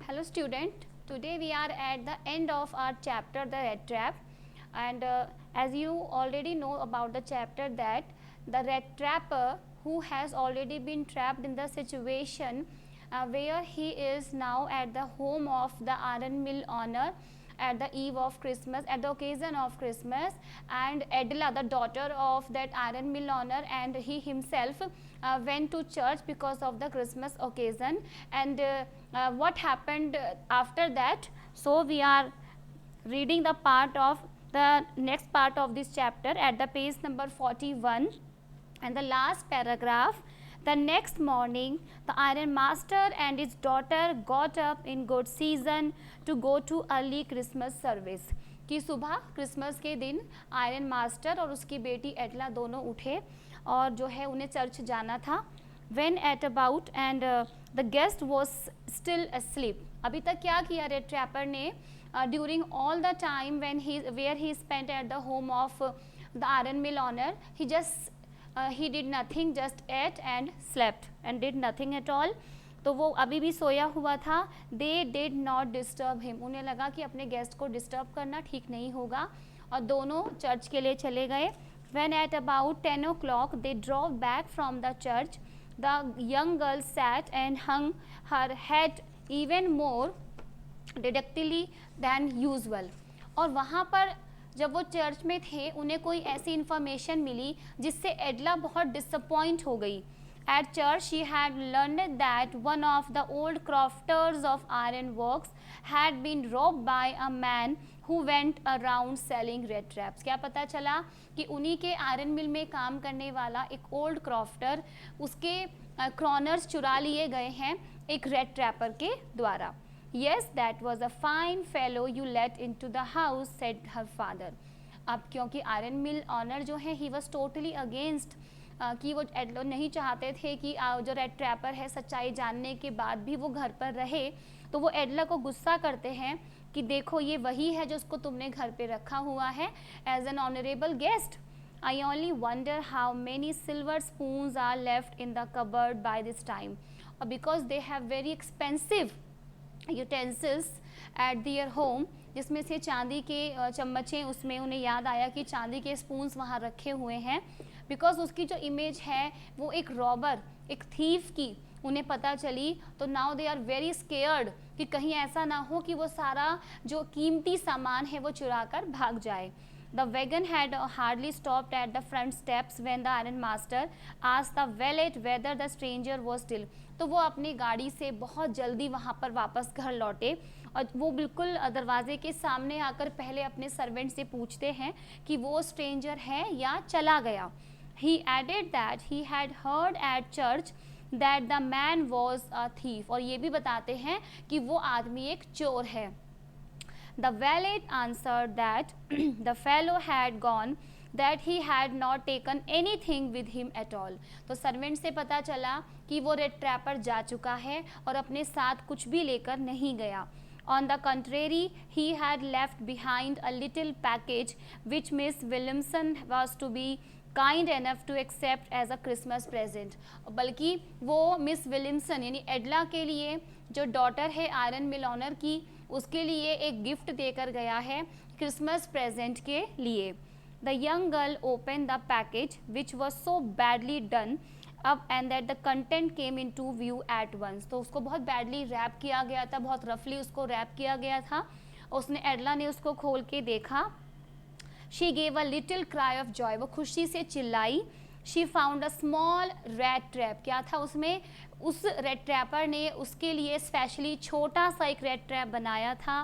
Hello student, today we are at the end of our chapter the rat trap, and as you already know about the chapter that the rat trapper who has already been trapped in the situation where he is now at the home of the iron mill owner at the eve of Christmas, at the occasion of Christmas, and Adela, the daughter of that iron mill owner, and he himself went to church because of the Christmas occasion. And what happened after that? So we are reading the part of the next part of this chapter at the page number 41 and the last paragraph. The next morning, the iron master and his daughter got up in good season to go to early Christmas service. कि सुबह Christmas के दिन iron master और उसकी बेटी एडला दोनों उठे और जो है उन्हें चर्च जाना था. When at about and the guest was still asleep. अभी तक क्या किया रेड ट्रैपर ने during all the time when he spent at the home of the iron mill owner, he did nothing, just ate and slept and did nothing at all. तो वो अभी भी सोया हुआ था. They did not disturb him. उन्हें लगा कि अपने गेस्ट को डिस्टर्ब करना ठीक नहीं होगा और दोनों चर्च के लिए चले गए. When at about 10 o'clock they drove back from the church, the young girl sat and hung her head even more dejectedly than usual. और वहाँ पर जब वो चर्च में थे उन्हें कोई ऐसी इन्फॉर्मेशन मिली जिससे एडला बहुत डिसअपॉइंट हो गई. At church she had learned that one of the old crofters of iron works had been robbed by a man who went around selling red traps. क्या पता चला कि उन्हीं के आयरन मिल में काम करने वाला एक ओल्ड क्रॉफ्टर उसके क्रॉनर्स चुरा लिए गए हैं एक रेड ट्रैपर के द्वारा. Yes, that was a fine fellow you let into the house, said her father. अब क्योंकि आयरन मिल ऑनर जो है ही वॉज टोटली अगेंस्ट कि वो एडलो नहीं चाहते थे कि जो रेड ट्रैपर है सच्चाई जानने के बाद भी वो घर पर रहे, तो वो एडला को गुस्सा करते हैं कि देखो ये वही है जो उसको तुमने घर पे रखा हुआ है as an honourable guest. I only wonder how many silver spoons are left in the cupboard by this time. Because they have very expensive utensils at their home, जिसमें से चांदी के चम्मचें, उसमें उन्हें याद आया कि चांदी के स्पून्स वहाँ रखे हुए हैं. बिकॉज उसकी जो इमेज है वो एक रॉबर, एक थीफ की उन्हें पता चली, तो now they are very scared कि कहीं ऐसा ना हो कि वो सारा जो कीमती सामान है वो चुरा कर भाग जाए. The wagon had hardly stopped at the front steps when the iron master asked the valet whether the stranger was still. तो वो अपनी गाड़ी से बहुत जल्दी वहाँ पर वापस घर लौटे और वो बिल्कुल दरवाजे के सामने आकर पहले अपने सर्वेंट से पूछते हैं कि वो स्ट्रेंजर है या चला गया. He added that he had heard at church that the man was a thief. और ये भी बताते हैं कि वो आदमी एक चोर है. The valet answered that the fellow had gone, that he had not taken anything with him at all. तो सर्वेंट से पता चला कि वो रेड ट्रैपर जा चुका है और अपने साथ कुछ भी लेकर नहीं गया. On the contrary, he had left behind a little package which Miss Williamson was to be kind enough to accept as a Christmas present. बल्कि वो मिस विलियमसन यानी एडला के लिए जो डॉटर है आयरन मिल ऑनर की, उसके लिए एक गिफ्ट देकर गया है क्रिसमस प्रेजेंट के लिए. The young girl open the package which was so badly done up and that the content came into view at once. तो उसको बहुत बैडली रैप किया गया था, बहुत रफली उसको रैप किया गया था. उसने एडला ने उसको खोल के देखा. She gave a little cry of Joy. वो खुशी से चिल्लाई. She found a small red trap. क्या था उसमें? उस रेड ट्रैपर ने उसके लिए स्पेशली छोटा सा एक रेड ट्रैप बनाया था.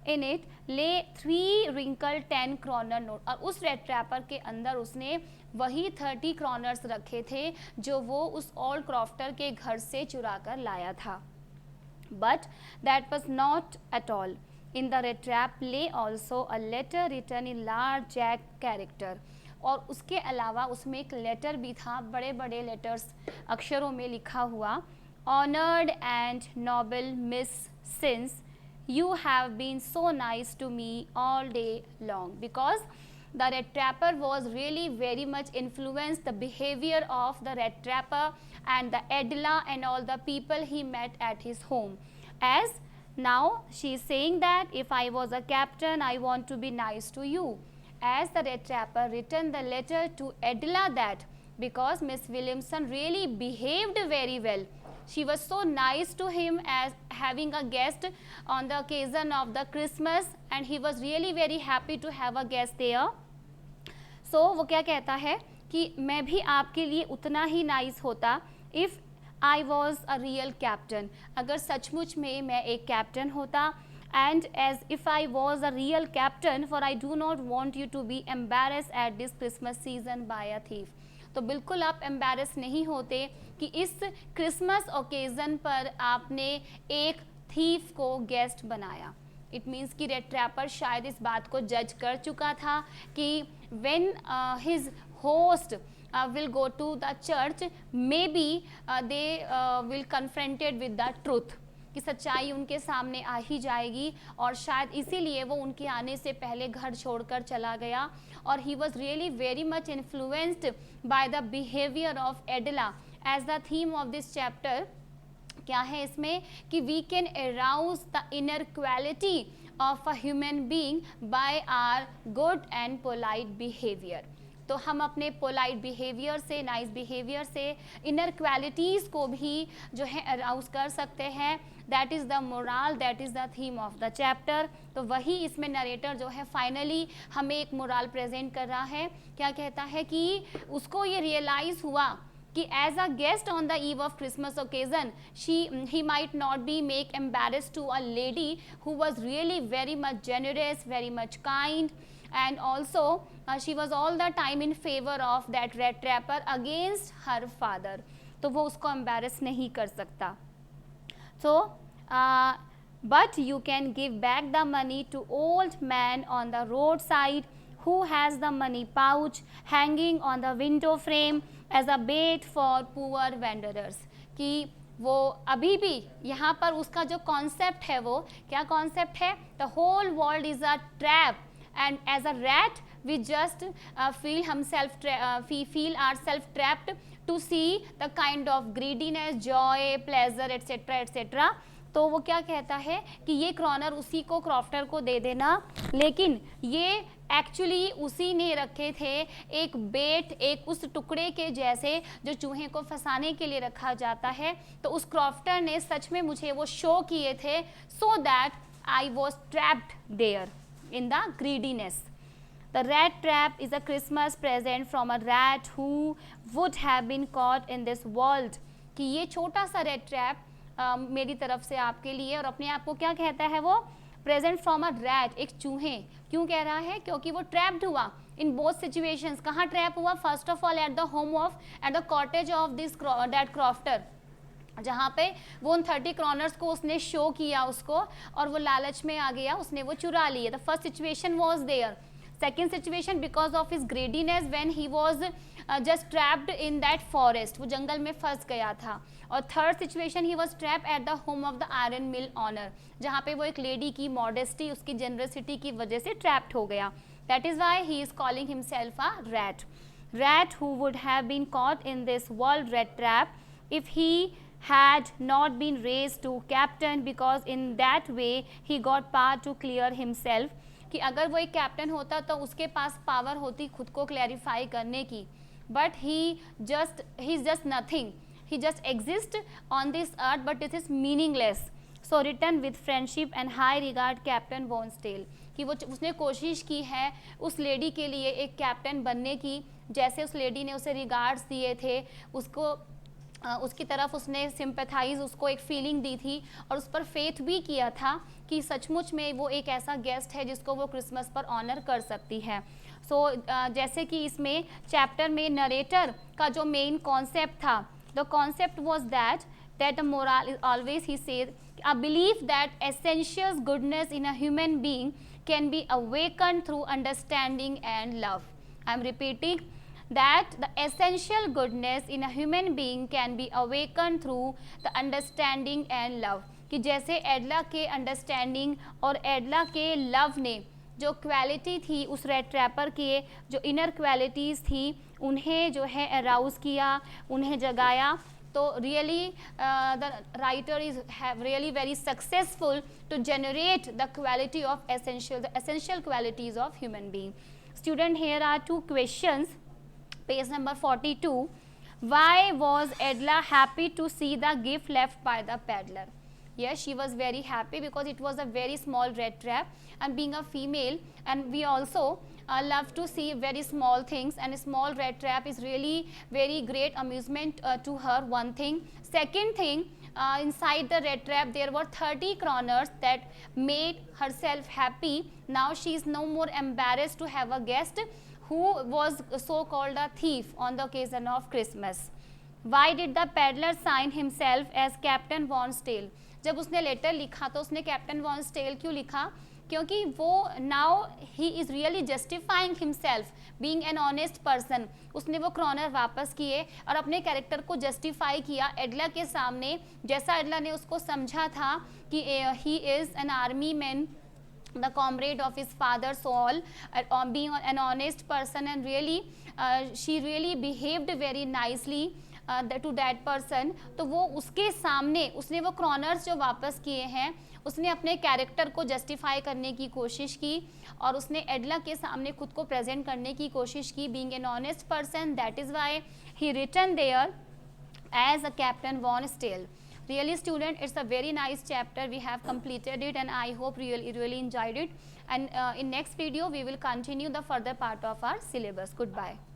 इन इट ले 3 रिंकल 10 क्रॉनर नोट. और उस रेड ट्रैपर के अंदर उसने वही 30 क्रॉनर्स रखे थे जो वो उस ओल्ड क्रॉफ्टर के घर से चुरा कर लाया था. But that was not at all. In the red trap lay also a letter written in large jack character. और उसके अलावा उसमें एक लेटर भी था, बड़े बड़े लेटर्स अक्षरों में लिखा हुआ. Honored and noble Miss, since you have been so nice to me all day long. Because the red trapper was really very much influenced the behavior of the red trapper and the Adela and all the people he met at his home. As Now she is saying that if I was a captain, I want to be nice to you. As the red trapper returned the letter to Adela that because Miss Williamson really behaved very well. She was so nice to him as having a guest on the occasion of the Christmas, and he was really very happy to have a guest there. So वो क्या कहता है कि मैं भी आपके लिए उतना ही nice होता if I was a real captain. अगर सचमुच में मैं एक कैप्टन होता. And as if I was a real captain, for I do not want you to be embarrassed at this Christmas season by a thief. तो बिल्कुल आप embarrass नहीं होते कि इस क्रिसमस ओकेज़न पर आपने एक थीफ को गेस्ट बनाया. इट मीन्स कि रेड ट्रैपर शायद इस बात को जज कर चुका था कि when his host will go to the church, maybe they will confronted with the truth, कि सच्चाई उनके सामने आ ही जाएगी, और शायद इसीलिए वो उनके आने से पहले घर छोड़कर चला गया. और he was really very much influenced by the behavior of Adela. As the theme of this chapter क्या है इसमें कि we can arouse the inner quality of a human being by our good and polite behavior. तो हम अपने polite behaviour से, nice behaviour से inner qualities को भी जो है अराउज कर सकते हैं. That is the moral, that is the theme of the chapter. तो वही इसमें नरेटर जो है फाइनली हमें एक मोरल प्रेजेंट कर रहा है. क्या कहता है कि उसको ये रियलाइज़ हुआ कि as a guest on the eve of Christmas occasion ही might not be make embarrass to a lady who was really very much generous, very much kind, and also she was all the time in favor of that red trapper against her father. तो वो उसको embarrass नहीं कर सकता. So but you can give back the money to old man on the roadside who has the money pouch hanging on the window frame as a bait for poor wanderers. कि वो अभी भी यहाँ पर उसका जो कॉन्सेप्ट है वो क्या कॉन्सेप्ट है? The whole world is a trap. And as a rat we just feel ourselves trapped to see the kind of greediness, joy, pleasure, etc. etc. तो वो क्या कहता है कि ये क्रॉनर उसी को क्रॉफ्टर को दे देना, लेकिन ये एक्चुअली उसी ने रखे थे एक बेट, एक उस टुकड़े के जैसे जो चूहे को फंसाने के लिए रखा जाता है. तो उस क्रॉफ्टर ने सच में मुझे वो शो किए थे so that I was trapped there in the greediness. The rat trap is a Christmas present from a rat who would have been caught in this world. कि ये छोटा सा red trap मेरी तरफ से आपके लिए, और अपने आप को क्या कहता है वो? Present from a rat, एक चूहे. क्यों कह रहा है? क्योंकि वो trapped हुआ in both situations. कहाँ trap हुआ? First of all at the home of, at the cottage of this that crofter, जहाँ पे वो उन 30 क्रॉनर्स को उसने शो किया उसको, और वो लालच में आ गया, उसने वो चुरा लिए. The first situation was there. Second situation because of his greediness when he was just trapped in that forest, वो जंगल में फंस गया था. और third situation he was trap at the home of the iron mill owner, जहाँ पे वो एक लेडी की मॉडेस्टी, उसकी जेनरसिटी की वजह से ट्रैप्ड हो गया. That is why he is calling himself a rat. Rat who would have been caught in this world rat trap if he had not been raised to captain, because in that way he got power to clear himself. कि अगर वो एक captain होता तो उसके पास power होती खुद को क्लैरिफाई करने की, but he is just nothing, he just exist on this earth but it is meaningless. So return with friendship and high regard captain Bonstel. कि वो उसने कोशिश की है उस लेडी के लिए एक कैप्टन बनने की, जैसे उस लेडी ने उसे रिगार्ड्स दिए थे, उसको उसकी तरफ उसने सिंपैथाइज, उसको एक फीलिंग दी थी, और उस पर फेथ भी किया था कि सचमुच में वो एक ऐसा गेस्ट है जिसको वो क्रिसमस पर ऑनर कर सकती है. सो जैसे कि इसमें चैप्टर में नरेटर का जो मेन कॉन्सेप्ट था, the concept was that the moral is always, he said, a belief that essential goodness in a human being can be awaken through understanding and love. I am repeating that the essential goodness in a human being can be awakened through the understanding and love. कि जैसे एडला के understanding और एडला के love ने जो quality थी उस red trapper के, जो इनर क्वालिटीज़ थी उन्हें जो है अराउज़ किया, उन्हें जगाया. So really the writer is really very successful to generate the quality of the essential qualities of human being. Student, here are two questions, page number 42. Why was Edla happy to see the gift left by the peddler? Yes, she was very happy because it was a very small red trap, and being a female, and we also love to see very small things, and a small red trap is really very great amusement to her, one thing. Second thing, inside the red trap there were 30 kroners that made herself happy. Now she is no more embarrassed to have a guest who was so called a thief on the occasion of Christmas. Why did the peddler sign himself as Captain Von Stale? जब उसने letter लिखा तो उसने captain von stele क्यों लिखा? क्योंकि वो now he is really justifying himself being an honest person. उसने वो क्रॉनर वापस किए और अपने कैरेक्टर को जस्टिफाई किया एडला के सामने, जैसा एडला ने उसको समझा था कि he is an army man, the comrade of his father Saul, being an honest person, and really she really behaved very nicely to that person. तो वो उसके सामने उसने वो क्रॉनर्स जो वापस किए हैं उसने अपने कैरेक्टर को जस्टिफाई करने की कोशिश की और उसने एडला के सामने खुद को प्रेजेंट करने की कोशिश की being an honest person. That is why he written there as a Captain Von Stale. Really student, it's a very nice chapter. We have completed it and I hope you really enjoyed it, and in next video we will continue the further part of our syllabus. Goodbye.